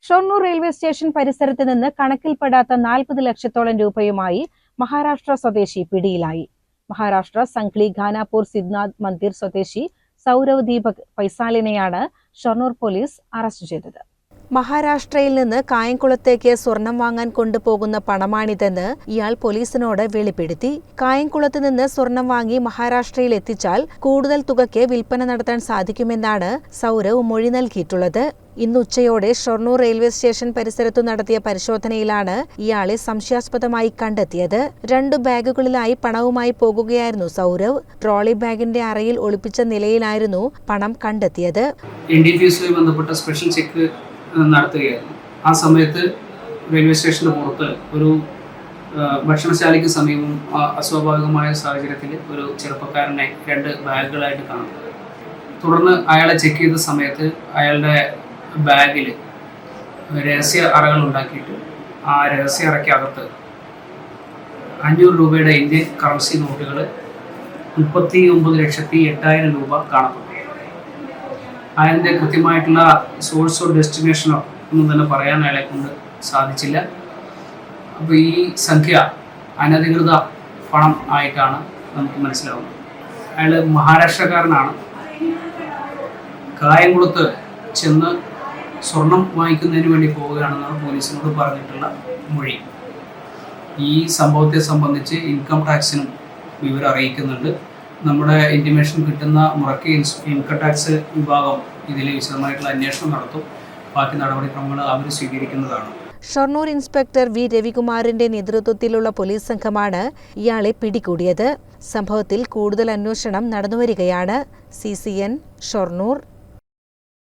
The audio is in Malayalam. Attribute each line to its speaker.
Speaker 1: ഷൊർണൂർ റെയിൽവേ സ്റ്റേഷൻ പരിസരത്ത് നിന്ന് കണക്കിൽപ്പെടാത്ത 40 ലക്ഷത്തോളം രൂപയുമായി മഹാരാഷ്ട്ര സ്വദേശി പിടിയിലായി. മഹാരാഷ്ട്ര സംഗ്ലി ഖാനാപൂർ സിദ്നാഥ് മന്ദിർ സ്വദേശി സൗരവ് ദീപക് പൈസാലിനെയാണ് ഷൊർണൂർ പോലീസ് അറസ്റ്റ് ചെയ്തത്. മഹാരാഷ്ട്രയിൽ നിന്ന് കായംകുളത്തേക്ക് സ്വർണം വാങ്ങാൻ കൊണ്ടുപോകുന്ന പണമാണിതെന്ന് ഇയാൾ പോലീസിനോട് വെളിപ്പെടുത്തി. കായംകുളത്ത് നിന്ന് സ്വർണം വാങ്ങി മഹാരാഷ്ട്രയിൽ എത്തിച്ചാൽ കൂടുതൽ തുകയ്ക്ക് വിൽപ്പന നടത്താൻ സാധിക്കുമെന്നാണ് സൗരവ് മൊഴി നൽകിയിട്ടുള്ളത്. ഇന്ന് ഉച്ചയോടെ ഷൊർണൂർ റെയിൽവേ സ്റ്റേഷൻ പരിസരത്തു നടത്തിയ പരിശോധനയിലാണ് ഇയാളെ സംശയാസ്പദമായി കണ്ടെത്തിയത്. 2 ബാഗുകളിലായി പണവുമായി പോകുകയായിരുന്നു സൗരവ്. ട്രോളി ബാഗിന്റെ അറയിൽ ഒളിപ്പിച്ച നിലയിലായിരുന്നു പണം കണ്ടെത്തിയത്.
Speaker 2: ബന്ധപ്പെട്ട സ്പെഷ്യൽ ചെക്ക് നടത്തുകയായിരുന്നു. ആ സമയത്ത് റെയിൽവേ സ്റ്റേഷന് പുറത്ത് ഒരു ഭക്ഷണശാലയ്ക്ക് സമീപം അസ്വാഭാവികമായ സാഹചര്യത്തിൽ ഒരു ചെറുപ്പക്കാരനെ 2 ബാഗുകളായിട്ട് കാണും. തുടർന്ന് അയാളെ ചെക്ക് ചെയ്ത സമയത്ത് അയാളുടെ ബാഗിൽ രഹസ്യ അറകൾ ഉണ്ടാക്കിയിട്ട് ആ രഹസ്യ അറയ്ക്കകത്ത് 500 രൂപയുടെ ഇന്ത്യൻ കറൻസി നോട്ടുകൾ 39,08,000 രൂപ കാണപ്പെട്ടു. അതിൻ്റെ കൃത്യമായിട്ടുള്ള സോഴ്സോ ഡെസ്റ്റിനേഷനോ ഒന്നും തന്നെ പറയാൻ അയാളെ കൊണ്ട് സാധിച്ചില്ല. അപ്പോൾ ഈ സംഖ്യ അനധികൃത പണം ആയിട്ടാണ് നമുക്ക് മനസ്സിലാവുന്നത്. അയാൾ മഹാരാഷ്ട്രക്കാരനാണ്. കായംകുളത്ത് ചെന്ന് സ്വർണം വാങ്ങിക്കുന്നതിന് വേണ്ടി പോവുകയാണെന്നാണ് പോലീസിനോട് പറഞ്ഞിട്ടുള്ള മൊഴി. ഈ സംഭവത്തെ സംബന്ധിച്ച് ഇൻകം ടാക്സിനും വിവരം അറിയിക്കുന്നുണ്ട്. നമ്മുടെ ഇൻറ്റിമേഷൻ കിട്ടുന്ന മുറയ്ക്ക് ഇൻകം ടാക്സ് വിഭാഗം ഇതിൽ വിശദമായിട്ടുള്ള അന്വേഷണം നടത്തും. ബാക്കി നടപടിക്രമങ്ങൾ അവർ സ്വീകരിക്കുന്നതാണ്.
Speaker 1: ഷൊർണൂർ ഇൻസ്പെക്ടർ വി രവികുമാറിന്റെ നേതൃത്വത്തിലുള്ള പോലീസ് സംഘമാണ് ഇയാളെ പിടികൂടിയത്. സംഭവത്തിൽ കൂടുതൽ അന്വേഷണം നടന്നുവരികയാണ്. CCN ഷൊർണൂർ.